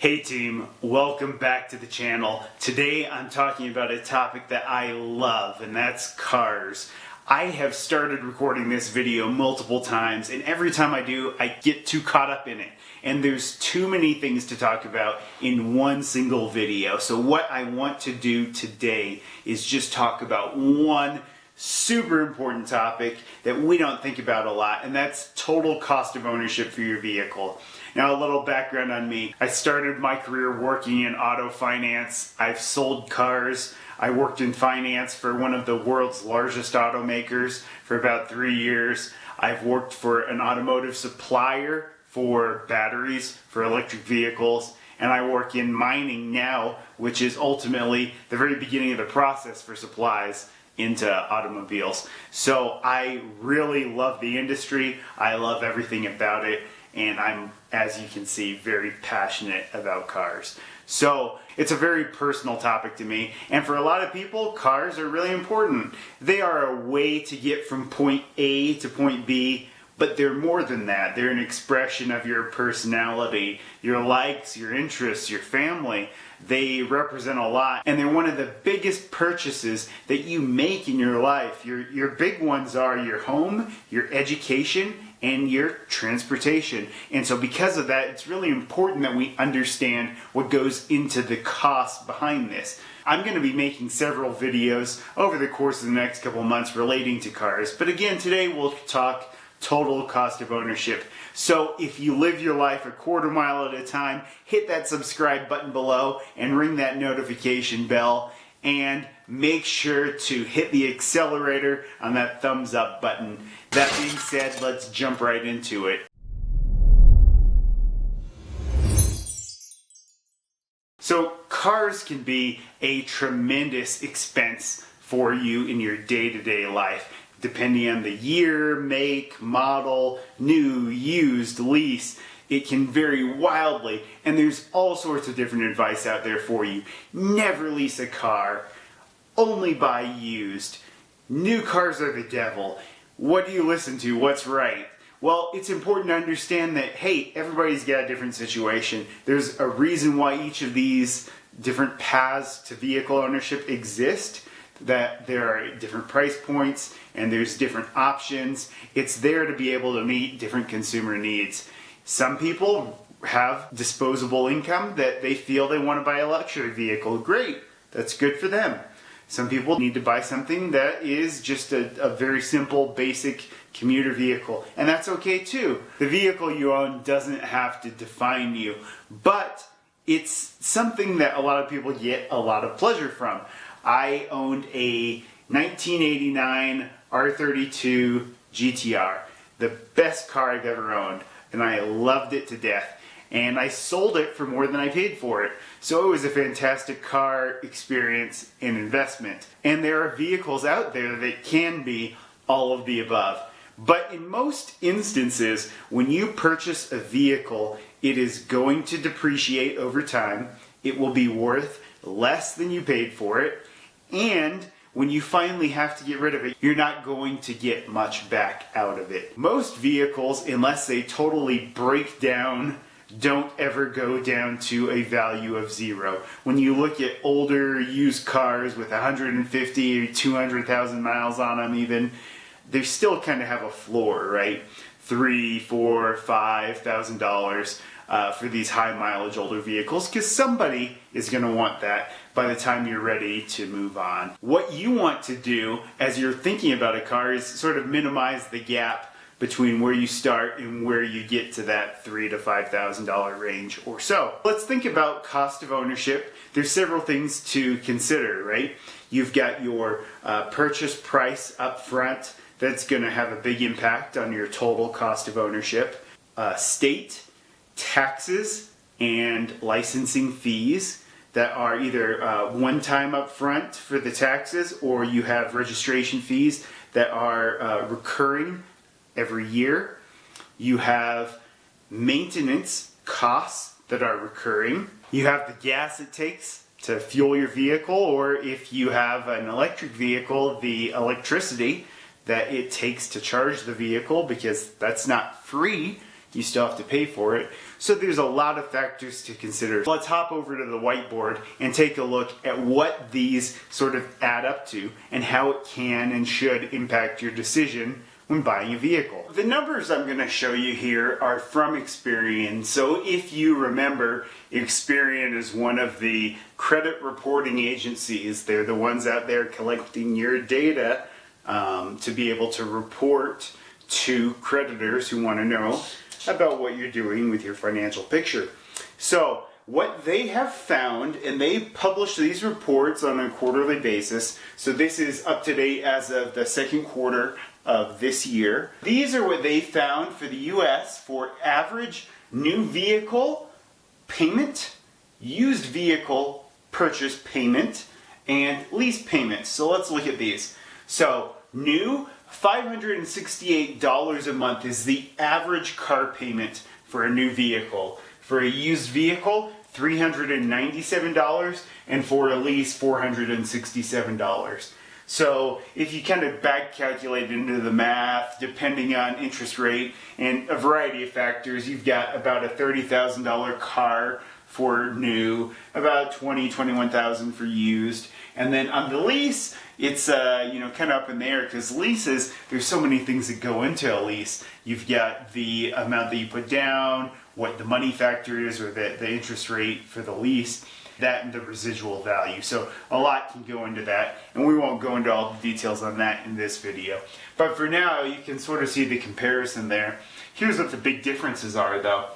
Hey team, welcome back to the channel. Today I'm talking about a topic that I love, and that's cars. I have started recording this video multiple times, and every time I do, I get too caught up in it. And there's too many things to talk about in one single video. So what I want to do today is just talk about one super important topic that we don't think about a lot, and that's total cost of ownership for your vehicle. Now, a little background on me. I started my career working in auto finance. I've sold cars. I worked in finance for one of the world's largest automakers for about 3 years. I've worked for an automotive supplier for batteries for electric vehicles. And I work in mining now, which is ultimately the very beginning of the process for supplies into automobiles. So I really love the industry. I love everything about it. And I'm, as you can see, very passionate about cars. So it's a very personal topic to me. And for a lot of people, cars are really important. They are a way to get from point A to point B, but they're more than that. They're an expression of your personality, your likes, your interests, your family. They represent a lot, and they're one of the biggest purchases that you make in your life. Your big ones are your home, your education, and your transportation. And so because of that, it's really important that we understand what goes into the cost behind this. I'm going to be making several videos over the course of the next couple months relating to cars. But again, today we'll talk total cost of ownership. So if you live your life a quarter mile at a time, hit that subscribe button below and ring that notification bell. And make sure to hit the accelerator on that thumbs up button. That being said, let's jump right into it. So cars can be a tremendous expense for you in your day-to-day life, depending on the year, make, model, new, used, lease. It can vary wildly, and there's all sorts of different advice out there for you. Never lease a car. Only buy used. New cars are the devil. What do you listen to? What's right? Well, it's important to understand that, hey, everybody's got a different situation. There's a reason why each of these different paths to vehicle ownership exist, that there are different price points and there's different options. It's there to be able to meet different consumer needs. Some people have disposable income that they feel they want to buy a luxury vehicle. Great, that's good for them. Some people need to buy something that is just a very simple, basic commuter vehicle, and that's okay too. The vehicle you own doesn't have to define you, but it's something that a lot of people get a lot of pleasure from. I owned a 1989 R32 GTR, the best car I've ever owned, and I loved it to death. And I sold it for more than I paid for it. So it was a fantastic car experience and investment. And there are vehicles out there that can be all of the above. But in most instances, when you purchase a vehicle, it is going to depreciate over time. It will be worth less than you paid for it. And when you finally have to get rid of it, you're not going to get much back out of it. Most vehicles, unless they totally break down, don't ever go down to a value of zero. When you look at older used cars with 150 or 200,000 miles on them even, they still kind of have a floor, right? $3,000, $4,000, $5,000 for these high mileage older vehicles, because somebody is going to want that by the time you're ready to move on. What you want to do as you're thinking about a car is sort of minimize the gap between where you start and where you get to that $3,000 to $5,000 range or so. Let's think about cost of ownership. There's several things to consider, right? You've got your purchase price up front. That's going to have a big impact on your total cost of ownership. State, taxes, and licensing fees that are either one time up front for the taxes, or you have registration fees that are recurring every year. You have maintenance costs that are recurring. You have the gas it takes to fuel your vehicle, or if you have an electric vehicle, the electricity that it takes to charge the vehicle, because that's not free. you still have to pay for it. So there's a lot of factors to consider. Let's hop over to the whiteboard and take a look at what these sort of add up to and how it can and should impact your decision when buying a vehicle. The numbers I'm going to show you here are from Experian. So if you remember, Experian is one of the credit reporting agencies. They're the ones out there collecting your data to be able to report to creditors who want to know about what you're doing with your financial picture. So what they have found, and they publish these reports on a quarterly basis, so this is up to date as of the second quarter of this year. These are what they found for the US for average new vehicle payment, used vehicle purchase payment, and lease payment. So let's look at these. So new, $568 a month is the average car payment for a new vehicle. For a used vehicle, $397, and for a lease, $467. So if you kind of back calculate into the math, depending on interest rate and a variety of factors, you've got about a $30,000 car for new, about $21,000 for used. And then on the lease, it's kind of up in the air, because leases, there's so many things that go into a lease. You've got the amount that you put down, what the money factor is, or the interest rate for the lease, that and the residual value. So a lot can go into that, and we won't go into all the details on that in this video. But for now, you can sort of see the comparison there. Here's what the big differences are though.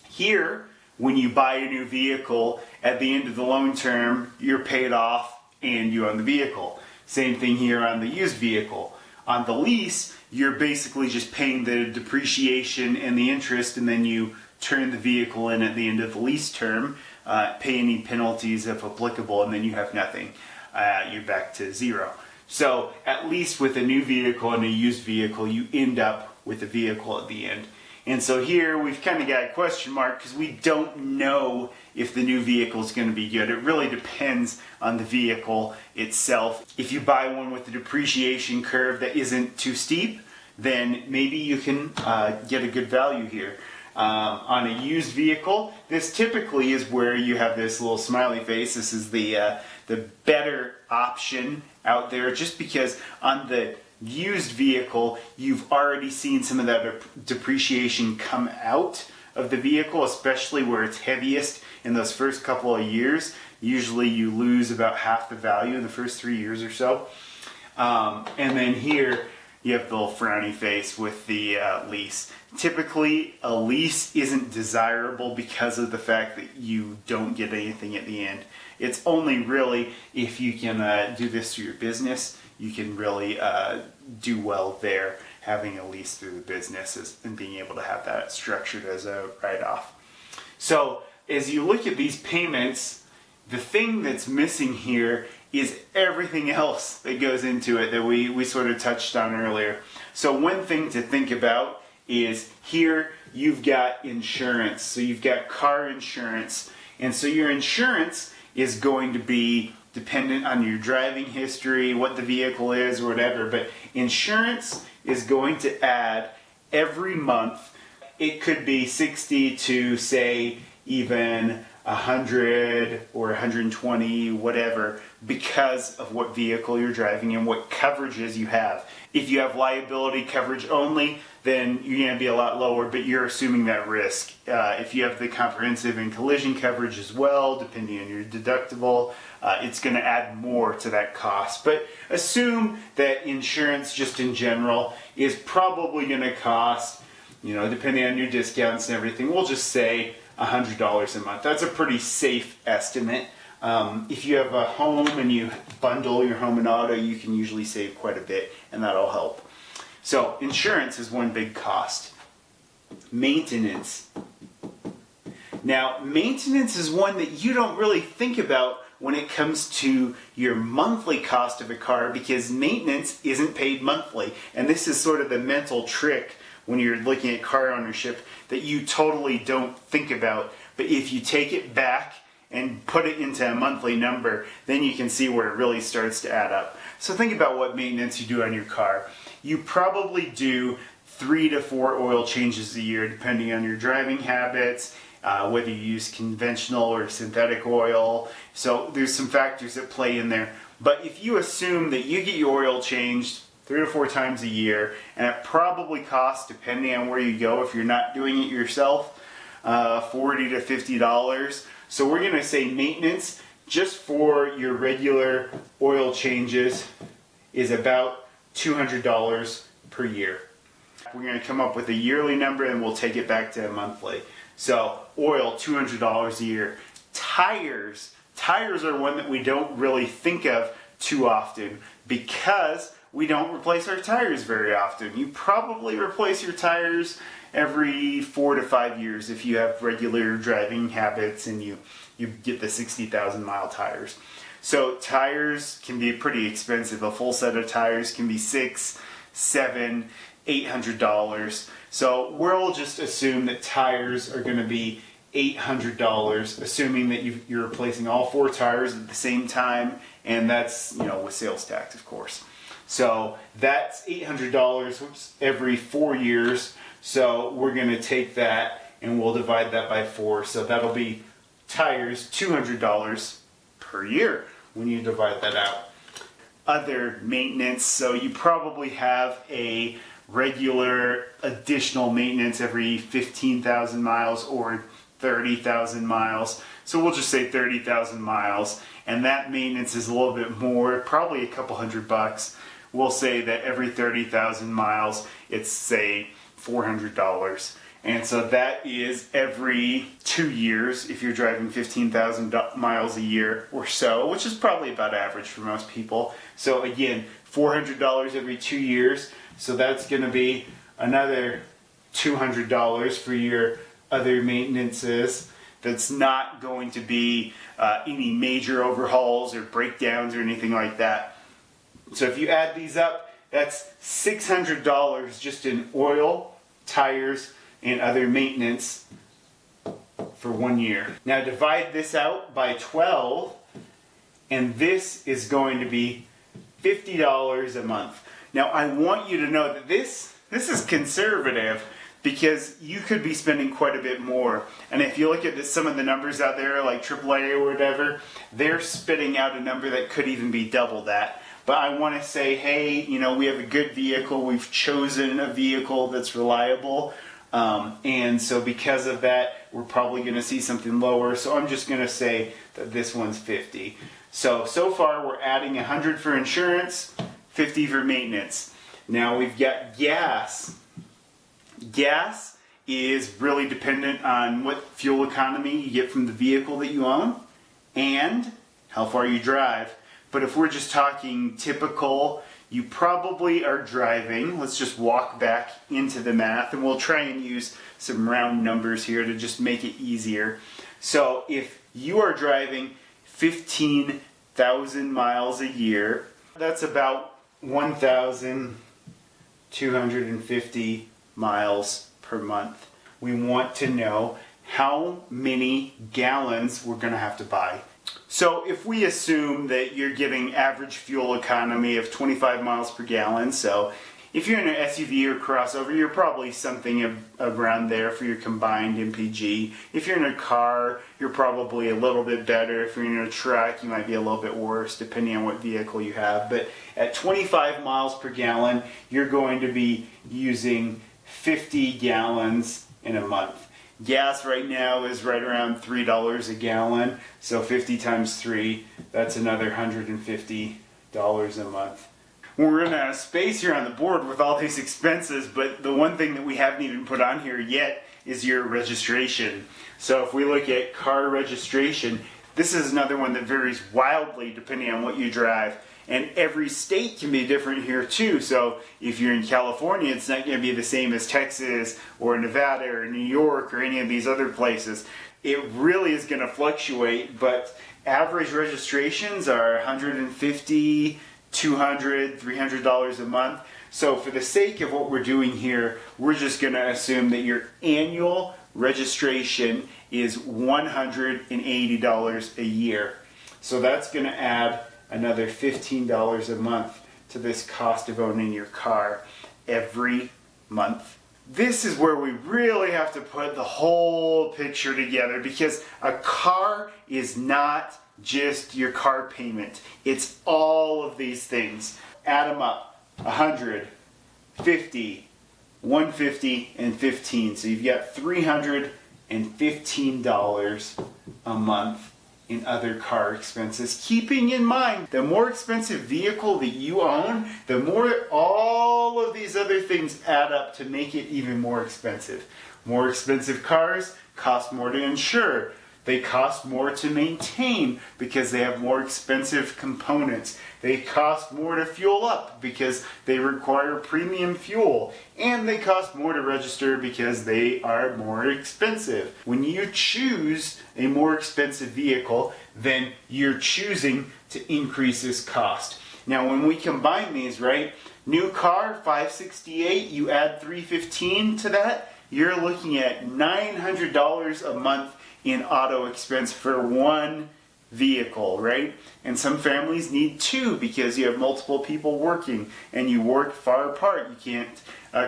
Here, when you buy a new vehicle, at the end of the loan term, you're paid off and you own the vehicle. Same thing here on the used vehicle. On the lease, you're basically just paying the depreciation and the interest, and then you turn the vehicle in at the end of the lease term, pay any penalties if applicable, and then you have nothing. You're back to zero. So at least with a new vehicle and a used vehicle, you end up with a vehicle at the end. And so here we've kind of got a question mark, because we don't know if the new vehicle is going to be good. It really depends on the vehicle itself. If you buy one with a depreciation curve that isn't too steep, then maybe you can get a good value here. On a used vehicle, this typically is where you have this little smiley face. This is the better option out there, just because on the used vehicle, you've already seen some of that depreciation come out of the vehicle, especially where it's heaviest in those first couple of years. Usually you lose about half the value in the first 3 years or so. And then here you have the little frowny face with the lease. Typically, a lease isn't desirable because of the fact that you don't get anything at the end. It's only really if you can do this through your business, you can really do well there, having a lease through the business and being able to have that structured as a write-off. So as you look at these payments, the thing that's missing here is everything else that goes into it that we sort of touched on earlier. So one thing to think about is here you've got insurance. So you've got car insurance. And so your insurance is going to be dependent on your driving history, what the vehicle is, or whatever. But insurance is going to add every month. It could be 60 to say even 100 or 120, whatever, because of what vehicle you're driving and what coverages you have. If you have liability coverage only, then you're going to be a lot lower, but you're assuming that risk. If you have the comprehensive and collision coverage as well, depending on your deductible, it's going to add more to that cost. But assume that insurance just in general is probably going to cost, depending on your discounts and everything, we'll just say $100 a month. That's a pretty safe estimate. If you have a home and you bundle your home and auto, you can usually save quite a bit, and that'll help. So insurance is one big cost. Maintenance. Now, maintenance is one that you don't really think about when it comes to your monthly cost of a car, because maintenance isn't paid monthly. And this is sort of the mental trick when you're looking at car ownership that you totally don't think about. But if you take it back and put it into a monthly number, then you can see where it really starts to add up. So think about what maintenance you do on your car. You probably do 3 to 4 oil changes a year, depending on your driving habits, whether you use conventional or synthetic oil. So there's some factors that play in there. But if you assume that you get your oil changed 3 to 4 times a year, and it probably costs, depending on where you go, if you're not doing it yourself, $40 to $50. So we're going to say maintenance just for your regular oil changes is about $200 per year. We're going to come up with a yearly number and we'll take it back to a monthly. So oil, $200 a year. Tires are one that we don't really think of too often because we don't replace our tires very often. You probably replace your tires every 4 to 5 years if you have regular driving habits and you get the 60,000 mile tires. So tires can be pretty expensive. A full set of tires can be $600, $700, $800. So we'll just assume that tires are going to be $800, assuming that you're replacing all 4 tires at the same time, and that's, with sales tax, of course. So that's $800 every 4 years. So we're going to take that and we'll divide that by 4. So that'll be tires, $200 per year when you divide that out. Other maintenance, so you probably have a regular additional maintenance every 15,000 miles or 30,000 miles. So we'll just say 30,000 miles, and that maintenance is a little bit more, probably a couple $100. We'll say that every 30,000 miles, it's say $400. And so that is every 2 years if you're driving 15,000 miles a year or so, which is probably about average for most people. So again, $400 every 2 years. So that's going to be another $200 for your other maintenances. That's not going to be any major overhauls or breakdowns or anything like that. So if you add these up, that's $600 just in oil, tires, and other maintenance for 1 year. Now divide this out by 12, and this is going to be $50 a month. Now I want you to know that this is conservative because you could be spending quite a bit more. And if you look at some of the numbers out there, like AAA or whatever, they're spitting out a number that could even be double that. But I want to say, hey, we have a good vehicle. We've chosen a vehicle that's reliable. And so because of that, we're probably going to see something lower. So I'm just going to say that this one's 50. So far we're adding 100 for insurance, 50 for maintenance. Now we've got gas. Gas is really dependent on what fuel economy you get from the vehicle that you own and how far you drive. But if we're just talking typical, you probably are driving, let's just walk back into the math, and we'll try and use some round numbers here to just make it easier. So if you are driving 15,000 miles a year, that's about 1,250 miles per month. We want to know how many gallons we're going to have to buy. So if we assume that you're getting average fuel economy of 25 miles per gallon, so if you're in an SUV or crossover, you're probably something around there for your combined MPG. If you're in a car, you're probably a little bit better. If you're in a truck, you might be a little bit worse, depending on what vehicle you have. But at 25 miles per gallon, you're going to be using 50 gallons in a month. Gas right now is right around $3 a gallon, so 50 times 3, that's another $150 a month. We're running out of space here on the board with all these expenses, but the one thing that we haven't even put on here yet is your registration. So if we look at car registration, this is another one that varies wildly depending on what you drive. And every state can be different here too. So if you're in California, it's not going to be the same as Texas or Nevada or New York or any of these other places. It really is going to fluctuate, but average registrations are $150, $200, $300 a month. So for the sake of what we're doing here, we're just going to assume that your annual registration is $180 a year. So that's going to add another $15 a month to this cost of owning your car every month. This is where we really have to put the whole picture together, because a car is not just your car payment. It's all of these things. Add them up. 100, 50, 150, and 15. So you've got $315 a month in other car expenses. Keeping in mind, the more expensive vehicle that you own, the more all of these other things add up to make it even more expensive. More expensive cars cost more to insure. They cost more to maintain because they have more expensive components. They cost more to fuel up because they require premium fuel. And they cost more to register because they are more expensive. When you choose a more expensive vehicle, then you're choosing to increase this cost. Now when we combine these, right? New car, $568, you add $315 to that, you're looking at $900 a month in auto expense for one vehicle, right? And some families need two because you have multiple people working and you work far apart. You can't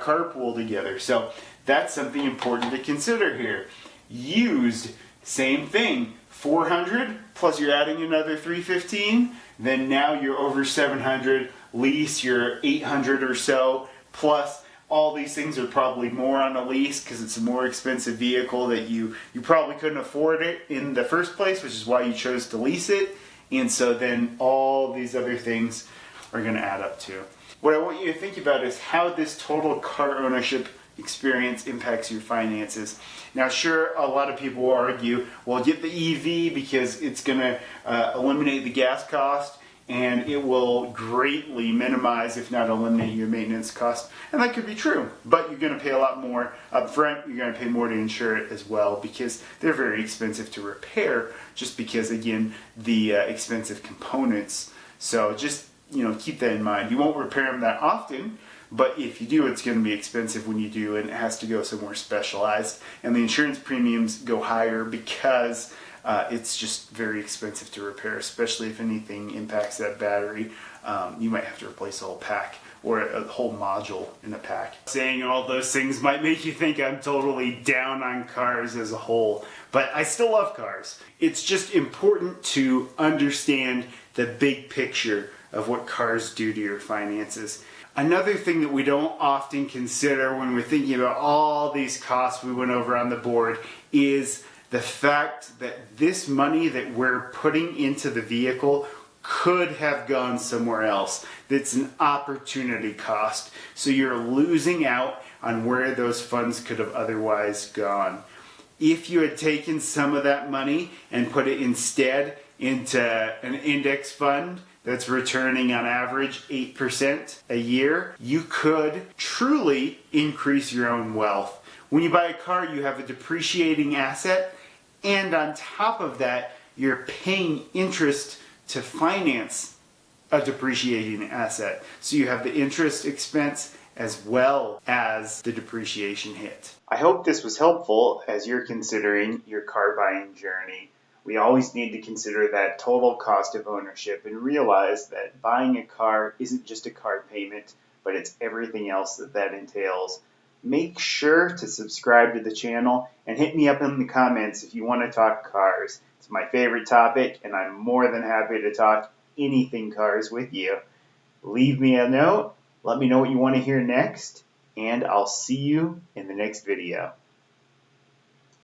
carpool together. So that's something important to consider here. Used, same thing. 400 plus you're adding another 315, then now you're over 700. Lease, you're 800 or so, plus all these things are probably more on a lease because it's a more expensive vehicle that you probably couldn't afford it in the first place, which is why you chose to lease it. And so then all these other things are going to add up too. What I want you to think about is how this total car ownership experience impacts your finances. Now sure, a lot of people will argue, well, get the EV because it's going to eliminate the gas cost, and it will greatly minimize, if not eliminate, your maintenance cost. And that could be true, but you're going to pay a lot more up front. You're going to pay more to insure it as well because they're very expensive to repair, just because, again, the expensive components. So just, keep that in mind. You won't repair them that often, but if you do, it's going to be expensive when you do, and it has to go somewhere specialized. And the insurance premiums go higher because it's just very expensive to repair, especially if anything impacts that battery. You might have to replace a whole pack or a whole module in a pack. Saying all those things might make you think I'm totally down on cars as a whole, but I still love cars. It's just important to understand the big picture of what cars do to your finances. Another thing that we don't often consider when we're thinking about all these costs we went over on the board is the fact that this money that we're putting into the vehicle could have gone somewhere else. That's an opportunity cost. So you're losing out on where those funds could have otherwise gone. If you had taken some of that money and put it instead into an index fund that's returning on average 8% a year, you could truly increase your own wealth. When you buy a car, you have a depreciating asset, and on top of that, you're paying interest to finance a depreciating asset. So you have the interest expense as well as the depreciation hit. I hope this was helpful as you're considering your car buying journey. We always need to consider that total cost of ownership and realize that buying a car isn't just a car payment, but it's everything else that entails. Make sure to subscribe to the channel and hit me up in the comments if you want to talk cars. It's my favorite topic, and I'm more than happy to talk anything cars with you. Leave me a note, let me know what you want to hear next, and I'll see you in the next video.